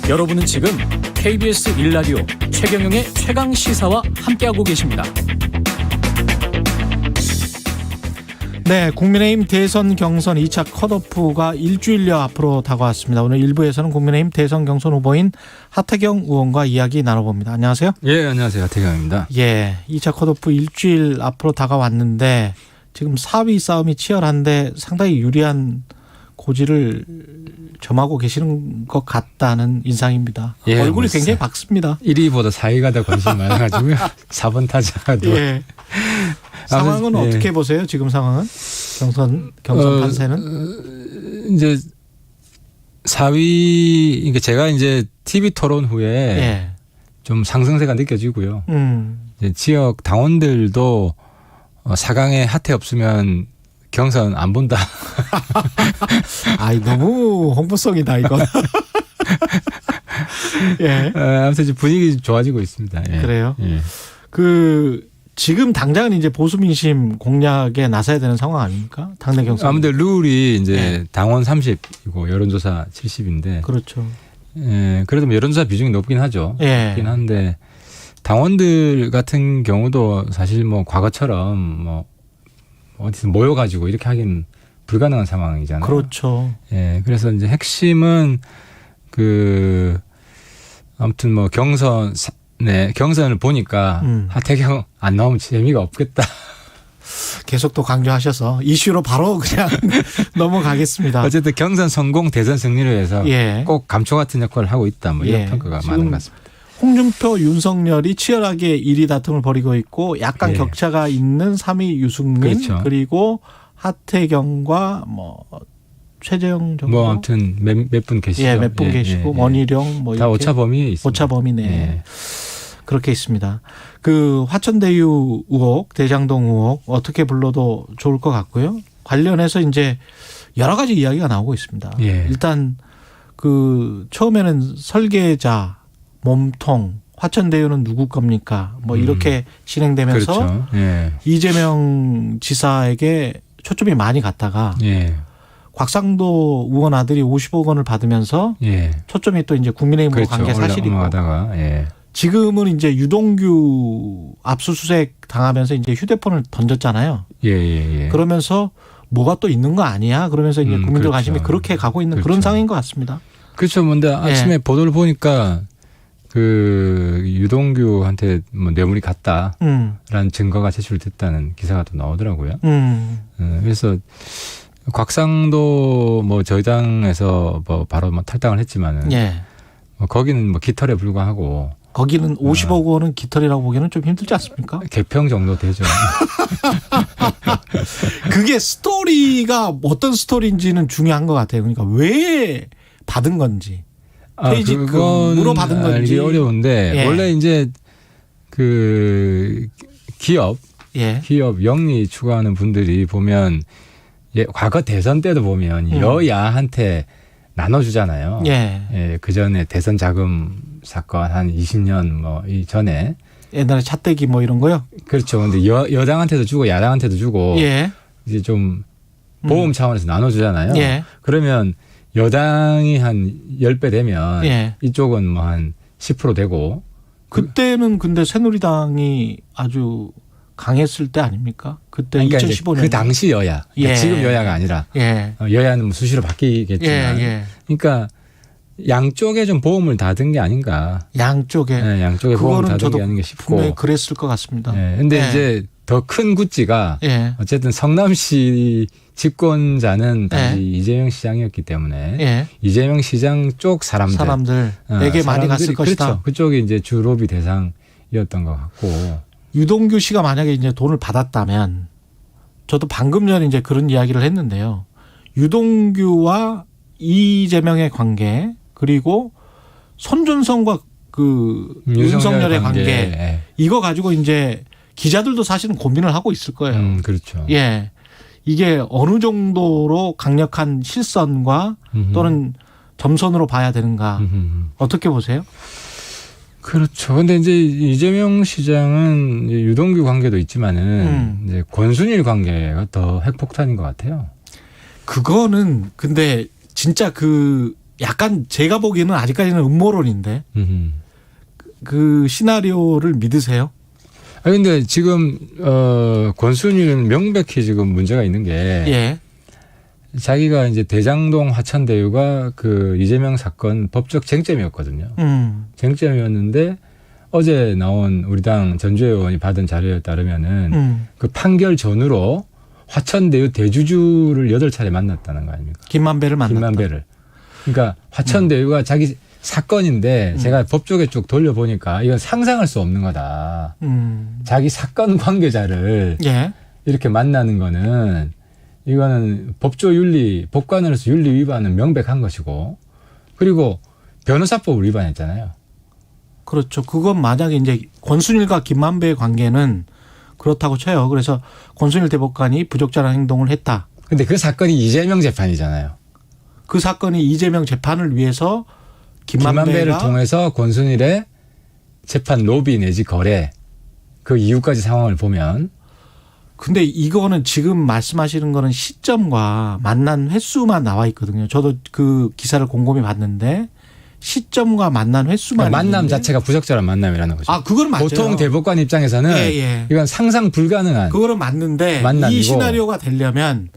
여러분은 지금 KBS 1라디오 최경영의 최강시사와 함께하고 계십니다. 네, 국민의힘 대선 경선 2차 컷오프가 일주일여 앞으로 다가왔습니다. 오늘 1부에서는 국민의힘 대선 경선 후보인 하태경 의원과 이야기 나눠봅니다. 안녕하세요. 예, 안녕하세요. 하태경입니다. 예, 2차 컷오프 일주일 앞으로 다가왔는데 지금 4위 싸움이 치열한데 상당히 유리한 고지를 점하고 계시는 것 같다는 인상입니다. 예, 얼굴이 굉장히 밝습니다. 1위보다 4위가 더 관심이 많아가지고요. 4번 타자도. 예. 상황은 예. 어떻게 보세요? 지금 상황은? 경선 판세는? 이제 4위, 그러니까 제가 이제 TV 토론 후에 예. 좀 상승세가 느껴지고요. 이제 지역 당원들도 4강에 하태 없으면 경선 안 본다. 아이, 너무 홍보성이다, 이거. 예. 아무튼 이제 분위기 좋아지고 있습니다. 예. 그래요? 예. 지금 당장은 이제 보수 민심 공략에 나서야 되는 상황 아닙니까? 당내 경선. 아무튼 룰이 이제 예. 당원 30이고 여론조사 70인데. 그렇죠. 예. 그래도 뭐 여론조사 비중이 높긴 하죠. 예. 높긴 한데 당원들 같은 경우도 사실 뭐 과거처럼 뭐 어디서 모여가지고 이렇게 하긴 불가능한 상황이잖아요. 그렇죠. 예. 그래서 이제 핵심은 아무튼 뭐 경선을 보니까 하태경 안 나오면 재미가 없겠다. 계속 또 강조하셔서 이슈로 바로 그냥 넘어가겠습니다. 어쨌든 경선 성공, 대선 승리를 위해서 예. 꼭 감초 같은 역할을 하고 있다. 뭐 이런 예. 평가가 많은 것 같습니다. 홍준표, 윤석열이 치열하게 1위 다툼을 벌이고 있고 약간 예. 격차가 있는 3위 유승민 그렇죠. 그리고 하태경과 뭐 최재형 정도 뭐 아무튼 몇 분 계시죠. 예, 몇 분 계시고 원희룡 뭐 다 이렇게 오차 범위에 있습니다. 오차 범위네. 예. 그렇게 있습니다. 화천대유 의혹, 대장동 의혹 어떻게 불러도 좋을 것 같고요. 관련해서 이제 여러 가지 이야기가 나오고 있습니다. 예. 일단 처음에는 설계자, 몸통, 화천대유는 누구 겁니까? 뭐 이렇게 진행되면서 그렇죠. 예. 이재명 지사에게 초점이 많이 갔다가 예. 곽상도 의원 아들이 50억 원을 받으면서 예. 초점이 또 이제 국민의힘으로 그렇죠. 간 게 사실이고 올라가다가 예. 지금은 이제 유동규 압수수색 당하면서 이제 휴대폰을 던졌잖아요. 예. 그러면서 뭐가 또 있는 거 아니야? 그러면서 이제 국민들 그렇죠. 관심이 그렇게 가고 있는 그렇죠. 그런 상황인 것 같습니다. 그렇죠. 근데 아침에 보도를 보니까 유동규한테 뭐 뇌물이 갔다라는 증거가 제출됐다는 기사가 또 나오더라고요. 그래서 곽상도 뭐 저희 당에서 뭐 바로 뭐 탈당을 했지만은 예. 뭐 거기는 뭐 깃털에 불과하고 거기는 50억 원은 깃털이라고 보기에는 좀 힘들지 않습니까? 개평 정도 되죠. 그게 스토리가 어떤 스토리인지는 중요한 것 같아요. 그러니까 왜 받은 건지. 퇴직금으로 받은 건지. 알기 어려운데 예. 원래 이제 기업 영리 추구하는 분들이 보면 과거 대선 때도 보면 여야한테 나눠주잖아요. 예. 그 전에 대선 자금 사건 한 20년 뭐 이전에 옛날에 차떼기 뭐 이런 거요? 그렇죠. 근데 여당한테도 주고 야당한테도 주고 예. 이제 좀 보험 차원에서 나눠주잖아요. 예. 그러면 여당이 한 10배 되면 예. 이쪽은 뭐 한 10% 되고 그때는 근데 새누리당이 아주 강했을 때 아닙니까? 그때 그러니까 2015년. 그 당시 여야. 그러니까 예. 지금 여야가 아니라 예. 여야는 뭐 수시로 바뀌겠지만 그러니까 양쪽에 좀 보험을 다 든 게 아닌가. 양쪽에. 네, 양쪽에 보험을 다 든 게 아닌가 싶고. 분명히 그랬을 것 같습니다. 근데 이제 더 큰 구찌가 어쨌든 성남시 집권자는 당시 이재명 시장이었기 때문에 이재명 시장 쪽 사람들에게 많이 갔을 것이다. 그렇죠. 그쪽이 이제 주 로비 대상이었던 것 같고. 유동규 씨가 만약에 이제 돈을 받았다면 저도 방금 전에 이제 그런 이야기를 했는데요. 유동규와 이재명의 관계 그리고 손준성과 윤석열의 관계 이거 가지고 이제 기자들도 사실은 고민을 하고 있을 거예요. 그렇죠. 예. 이게 어느 정도로 강력한 실선과 또는 점선으로 봐야 되는가. 어떻게 보세요? 그렇죠. 근데 이제 이재명 시장은 이제 유동규 관계도 있지만은 이제 권순일 관계가 더 핵폭탄인 것 같아요. 그거는 근데 진짜 그 약간 제가 보기에는 아직까지는 음모론인데 그 시나리오를 믿으세요? 아 근데 지금 권순일은 명백히 지금 문제가 있는 게 예. 자기가 이제 대장동 화천대유가 그 이재명 사건 법적 쟁점이었거든요. 쟁점이었는데 어제 나온 우리 당 전주혜 의원이 받은 자료에 따르면은 그 판결 전후로 화천대유 대주주를 8차례 만났다는 거 아닙니까? 김만배를 만났다. 김만배를. 그러니까 화천대유가 자기 사건인데 제가 법조계 쪽 돌려보니까 이건 상상할 수 없는 거다. 자기 사건 관계자를 예. 이렇게 만나는 거는 이거는 법조 윤리, 법관으로서 윤리 위반은 명백한 것이고 그리고 변호사법을 위반했잖아요. 그렇죠. 그건 만약에 이제 권순일과 김만배의 관계는 그렇다고 쳐요. 그래서 권순일 대법관이 부적절한 행동을 했다. 근데 그 사건이 이재명 재판이잖아요. 그 사건이 이재명 재판을 위해서 김만배를 통해서 권순일의 재판 로비 내지 거래 그 이후까지 상황을 보면 근데 이거는 지금 말씀하시는 거는 시점과 만난 횟수만 나와 있거든요. 저도 그 기사를 곰곰이 봤는데 시점과 만난 횟수만 그러니까 만남 있는데. 자체가 부적절한 만남이라는 거죠. 아, 그건 맞아요. 보통 대법관 입장에서는 예. 이건 상상 불가능한 그거는 맞는데 만남이고. 이 시나리오가 되려면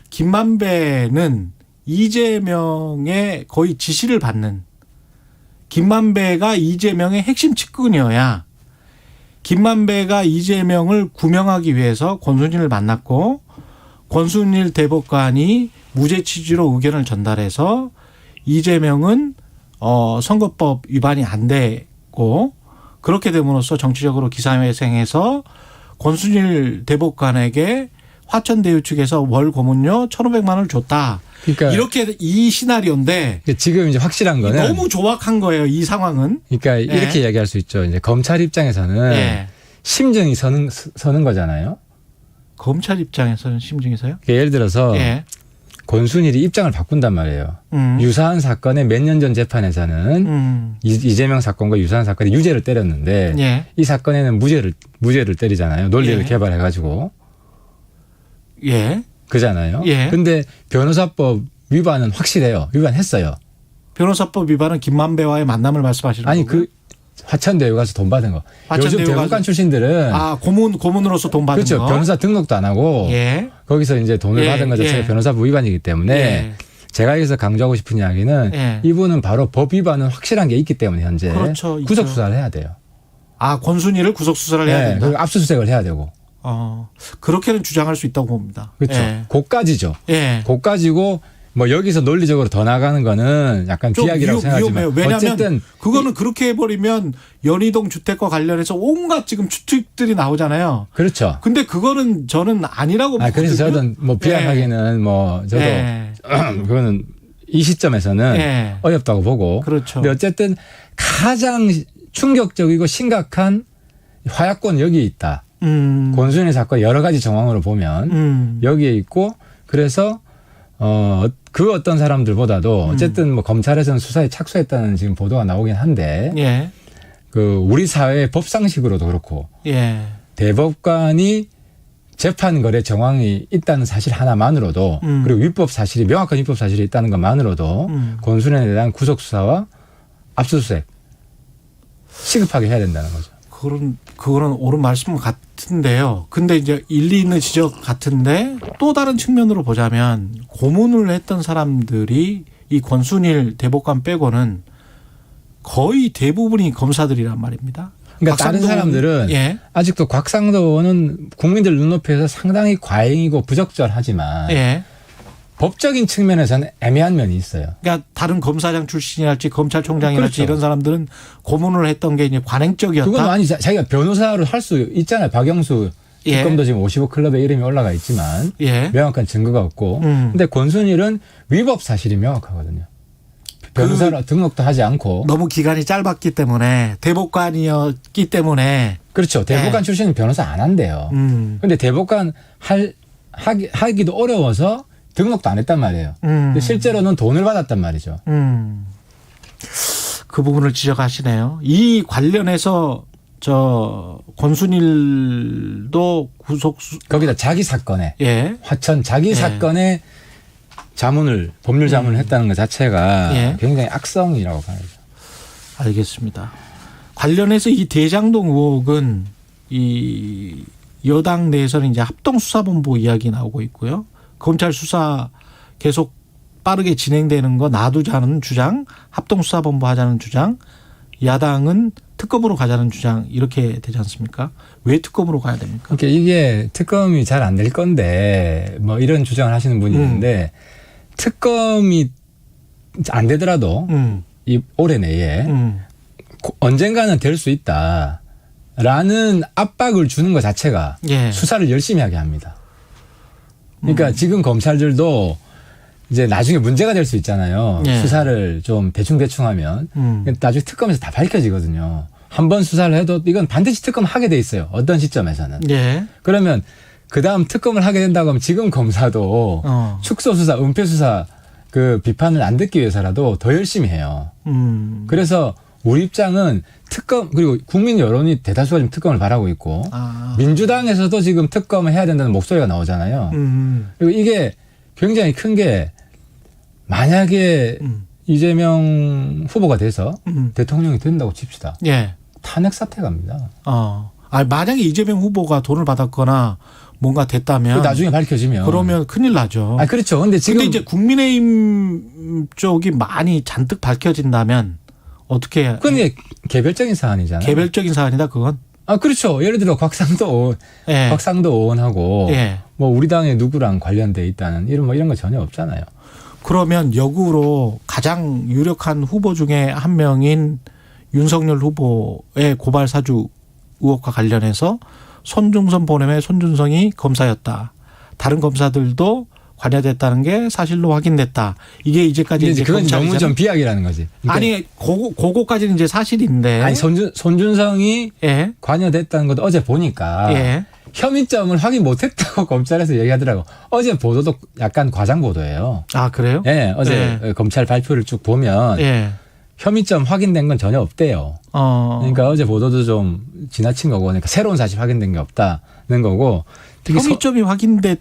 김만배는 이재명의 거의 지시를 받는 김만배가 이재명의 핵심 측근이어야 김만배가 이재명을 구명하기 위해서 권순일을 만났고 권순일 대법관이 무죄 취지로 의견을 전달해서 이재명은 선거법 위반이 안 되고 그렇게 됨으로써 정치적으로 기사회생해서 권순일 대법관에게 화천대유 측에서 월 고문료 1,500만 원을 줬다. 그러니까 이렇게 이 시나리오인데 지금 이제 확실한 거는 너무 조악한 거예요. 이 상황은. 그러니까 이렇게 이야기할 수 있죠. 이제 검찰 입장에서는 예. 심증이 서는 거잖아요. 검찰 입장에서는 심증에서요? 그러니까 예를 들어서 예. 권순일이 입장을 바꾼단 말이에요. 유사한 사건의 몇 년 전 재판에서는 이재명 사건과 유사한 사건에 유죄를 때렸는데 예. 이 사건에는 무죄를 때리잖아요. 논리를 예. 개발해가지고. 예. 그잖아요. 예. 근데 변호사법 위반은 확실해요. 위반했어요. 변호사법 위반은 김만배와의 만남을 말씀하시는 아니 거고요? 그 화천대유 가서 돈 받은 거. 요즘 화천대유 대법관 가서- 출신들은 고문으로서 돈 받은 그렇죠. 거. 변호사 등록도 안 하고 예. 거기서 이제 돈을 예, 받은 것 자체가 예. 변호사법 위반이기 때문에 예. 제가 여기서 강조하고 싶은 이야기는 예. 이분은 바로 법 위반은 확실한 게 있기 때문에 현재 그렇죠. 있죠. 구속 수사를 해야 돼요. 권순일을 구속 수사를 해야 네, 된다. 그리고 압수수색을 해야 되고. 그렇게는 주장할 수 있다고 봅니다. 그렇죠. 예. 고까지죠. 예. 고까지고 뭐 여기서 논리적으로 더 나가는 거는 약간 좀 비약이라고 생각하지만 위험해요. 왜냐하면 어쨌든 그거는 그렇게 해버리면 연희동 주택과 관련해서 온갖 지금 추측들이 나오잖아요. 그렇죠. 근데 그거는 저는 아니라고 보거든요. 그래서 저도 뭐 비약하기는 뭐 저도 그거는 이 시점에서는 예. 어렵다고 보고. 그렇죠. 근데 어쨌든 가장 충격적이고 심각한 화약권 여기에 있다. 권순일 사건 여러 가지 정황으로 보면 여기에 있고 그래서 그 어떤 사람들보다도 어쨌든 뭐 검찰에서는 수사에 착수했다는 지금 보도가 나오긴 한데 예. 그 우리 사회의 법상식으로도 그렇고 예. 대법관이 재판 거래 정황이 있다는 사실 하나만으로도 그리고 명확한 위법 사실이 있다는 것만으로도 권순일에 대한 구속 수사와 압수수색 시급하게 해야 된다는 거죠. 그거는 옳은 말씀 같은데요. 근데 이제 일리 있는 지적 같은데 또 다른 측면으로 보자면 고문을 했던 사람들이 이 권순일 대법관 빼고는 거의 대부분이 검사들이란 말입니다. 그러니까 다른 사람들은 예. 아직도 곽상도 의원은 국민들 눈높이에서 상당히 과잉이고 부적절하지만 예. 법적인 측면에서는 애매한 면이 있어요. 그러니까 다른 검사장 출신이랄지 검찰총장이랄지 그렇죠. 이런 사람들은 고문을 했던 게 이제 관행적이었다. 그건 아니 자기가 변호사로 할 수 있잖아요. 박영수 예. 특검도 지금 55 클럽에 이름이 올라가 있지만 예. 명확한 증거가 없고. 근데 권순일은 위법 사실이 명확하거든요. 변호사로 등록도 하지 않고. 너무 기간이 짧았기 때문에 대법관이었기 때문에 그렇죠. 대법관 예. 출신은 변호사 안 한대요. 근데 대법관 하기도 어려워서 등록도 안 했단 말이에요. 근데 실제로는 돈을 받았단 말이죠. 그 부분을 지적하시네요. 이 관련해서 권순일도 거기다 자기 사건에 예. 화천 자기 예. 사건에 법률 자문을 했다는 것 자체가 예. 굉장히 악성이라고 봐야죠. 알겠습니다. 관련해서 이 대장동 의혹은 이 여당 내에서는 이제 합동수사본부 이야기 나오고 있고요. 검찰 수사 계속 빠르게 진행되는 거 놔두자는 주장, 합동수사본부 하자는 주장, 야당은 특검으로 가자는 주장 이렇게 되지 않습니까? 왜 특검으로 가야 됩니까? 그러니까 이게 특검이 잘 안 될 건데 뭐 이런 주장을 하시는 분이 있는데 특검이 안 되더라도 이 올해 내에 언젠가는 될 수 있다라는 압박을 주는 것 자체가 예. 수사를 열심히 하게 합니다. 그러니까 지금 검찰들도 이제 나중에 문제가 될 수 있잖아요. 예. 수사를 좀 대충대충 하면 나중에 특검에서 다 밝혀지거든요. 한 번 수사를 해도 이건 반드시 특검하게 돼 있어요. 어떤 시점에서는. 예. 그러면 그다음 특검을 하게 된다고 하면 지금 검사도 축소수사, 은폐수사 그 비판을 안 듣기 위해서라도 더 열심히 해요. 그래서 우리 입장은 특검, 그리고 국민 여론이 대다수가 지금 특검을 바라고 있고 민주당에서도 지금 특검을 해야 된다는 목소리가 나오잖아요. 그리고 이게 굉장히 큰 게 만약에 이재명 후보가 돼서 대통령이 된다고 칩시다. 예. 탄핵 사태 갑니다. 만약에 이재명 후보가 돈을 받았거나 뭔가 됐다면 나중에 밝혀지면 그러면 큰일 나죠. 그렇죠. 근데 지금 이제 국민의힘 쪽이 많이 잔뜩 밝혀진다면 어떻게 해야? 그건 개별적인 사안이잖아요. 개별적인 사안이다 그건. 그렇죠. 예를 들어 곽상도 의원하고 예. 뭐 우리 당에 누구랑 관련돼 있다는 이런 거 전혀 없잖아요. 그러면 역으로 가장 유력한 후보 중에 한 명인 윤석열 후보의 고발 사주 의혹과 관련해서 손중선 보냄의 손준성이 검사였다. 다른 검사들도 관여됐다는 게 사실로 확인됐다. 이게 이제까지 이제 그건 너무 좀 비약이라는 거지. 그러니까 아니 그거까지는 이제 사실인데. 아니 손준성이 예. 관여됐다는 것도 어제 보니까 예. 혐의점을 확인 못했다고 검찰에서 얘기하더라고. 어제 보도도 약간 과장 보도예요. 그래요? 예, 어제 검찰 발표를 쭉 보면 혐의점 확인된 건 전혀 없대요. 그러니까 어제 보도도 좀 지나친 거고, 그러니까 새로운 사실 확인된 게 없다는 거고. 혐의점이 확인됐.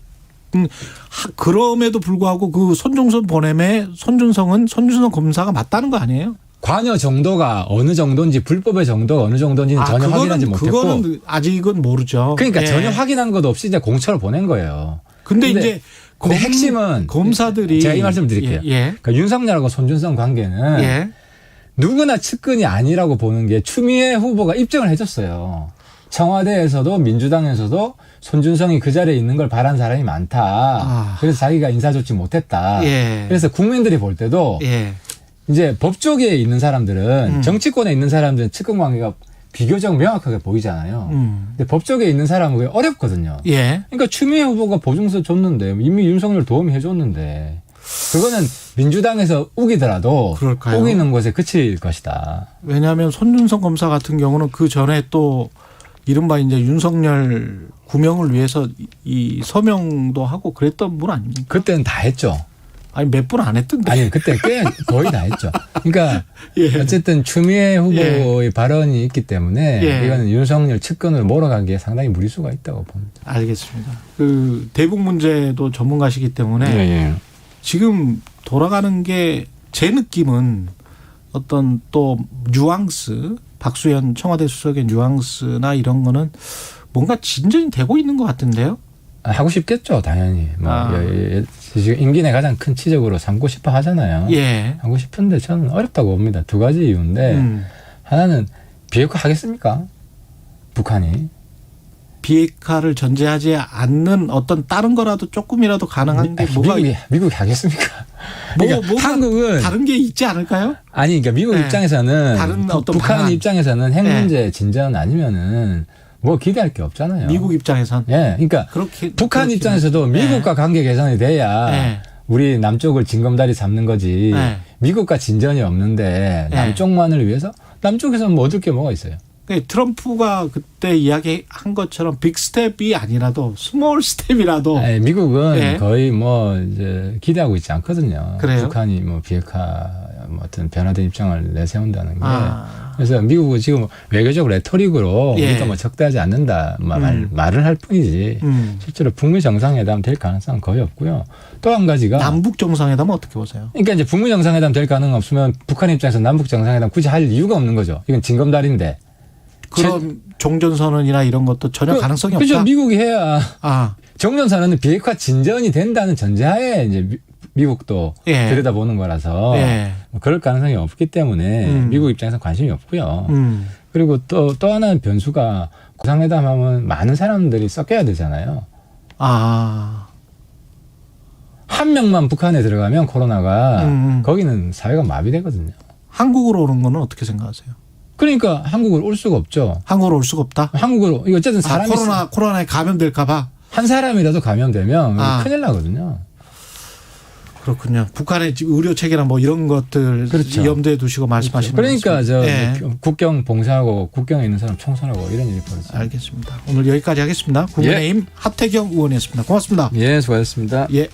그럼에도 불구하고 그 손중선 보냄의 손준성 검사가 맞다는 거 아니에요? 관여 정도가 어느 정도인지 불법의 정도가 어느 정도인지는 전혀 확인하지 못했고. 그거는 아직은 모르죠. 그러니까 전혀 확인한 것도 없이 이제 공처를 보낸 거예요. 근데 이제 핵심은 검사들이 제가 이 말씀 드릴게요. 그러니까 윤석열하고 손준성 관계는 누구나 측근이 아니라고 보는 게 추미애 후보가 입증을 해줬어요. 청와대에서도 민주당에서도 손준성이 그 자리에 있는 걸 바란 사람이 많다. 그래서 자기가 인사조치 못했다. 그래서 국민들이 볼 때도 이제 법 쪽에 있는 사람들은 정치권에 있는 사람들은 측근 관계가 비교적 명확하게 보이잖아요. 근데 법 쪽에 있는 사람은 그게 어렵거든요. 그러니까 추미애 후보가 보증서 줬는데 이미 윤석열 도움이 해줬는데 그거는 민주당에서 우기더라도 그럴까요? 우기는 것에 그칠 것이다. 왜냐하면 손준성 검사 같은 경우는 그 전에 또 이른바 이제 윤석열 구명을 위해서 이 서명도 하고 그랬던 분 아닙니까? 그때는 다 했죠. 아니 몇 분 안 했던데. 아니 그때 꽤 거의 다 했죠. 그러니까 어쨌든 추미애 후보의 발언이 있기 때문에 이거는 윤석열 측근으로 몰아가기에 상당히 무리수가 있다고 봅니다. 알겠습니다. 그 대북 문제도 전문가시기 때문에 지금 돌아가는 게 제 느낌은 어떤 또 뉘앙스, 박수현 청와대 수석의 뉘앙스나 이런 거는 뭔가 진전이 되고 있는 것 같은데요. 하고 싶겠죠, 당연히. 지금 임기 내 가장 큰 치적으로 삼고 싶어 하잖아요. 하고 싶은데 저는 어렵다고 봅니다. 두 가지 이유인데 하나는 비핵화 하겠습니까? 북한이. 비핵화를 전제하지 않는 어떤 다른 거라도 조금이라도 가능한 게 뭐가 미국이 하겠습니까? 그러니까 한국은 다른 게 있지 않을까요? 아니, 그러니까 미국 입장에서는 다른 어떤 북한 입장에서는 핵 문제 진전 아니면은 뭐 기대할 게 없잖아요. 미국 입장에선. 그러니까 북한 입장에서도 미국과 관계 개선이 돼야 우리 남쪽을 징검다리 잡는 거지. 미국과 진전이 없는데 남쪽만을 위해서 남쪽에서는 뭐 얻을 게 뭐가 있어요? 트럼프가 그때 이야기한 것처럼 빅 스텝이 아니라도 스몰 스텝이라도. 미국은 거의 뭐 이제 기대하고 있지 않거든요. 그래요? 북한이 뭐 비핵화 뭐 어떤 변화된 입장을 내세운다는 게 그래서 미국은 지금 외교적 레토릭으로 예. 우리가 뭐 적대하지 않는다 말을 할 뿐이지 실제로 북미 정상회담 될 가능성은 거의 없고요. 또 한 가지가 남북 정상회담은 어떻게 보세요? 그러니까 이제 북미 정상회담 될 가능 없으면 북한 입장에서 남북 정상회담 굳이 할 이유가 없는 거죠. 이건 징검다리인데. 그럼 종전선언이나 이런 것도 전혀 가능성이 없다. 그렇죠. 미국이 해야 아, 종전선언은 비핵화 진전이 된다는 전제하에 이제 미국도 예. 들여다보는 거라서 예. 뭐 그럴 가능성이 없기 때문에 미국 입장에서 관심이 없고요. 그리고 또 하나는 변수가 정상회담 하면 많은 사람들이 섞여야 되잖아요. 아, 한 명만 북한에 들어가면 코로나가 거기는 사회가 마비되거든요. 한국으로 오는 거는 어떻게 생각하세요? 그러니까 한국을 올 수가 없죠. 한국으로 올 수가 없다. 한국으로 이거 어쨌든 사람이 코로나에 감염될까봐. 한 사람이라도 감염되면 아. 큰일 나거든요. 그렇군요. 북한의 의료 체계나 뭐 이런 것들 그렇죠. 염두에 두시고 말씀하시는 그러니까 거죠. 저 예. 국경 봉쇄하고 국경에 있는 사람 총선하고 이런 일이 벌어져요. 알겠습니다. 오늘 여기까지 하겠습니다. 국민의힘 하태경 의원이었습니다. 고맙습니다. 예, 수고하셨습니다. 예.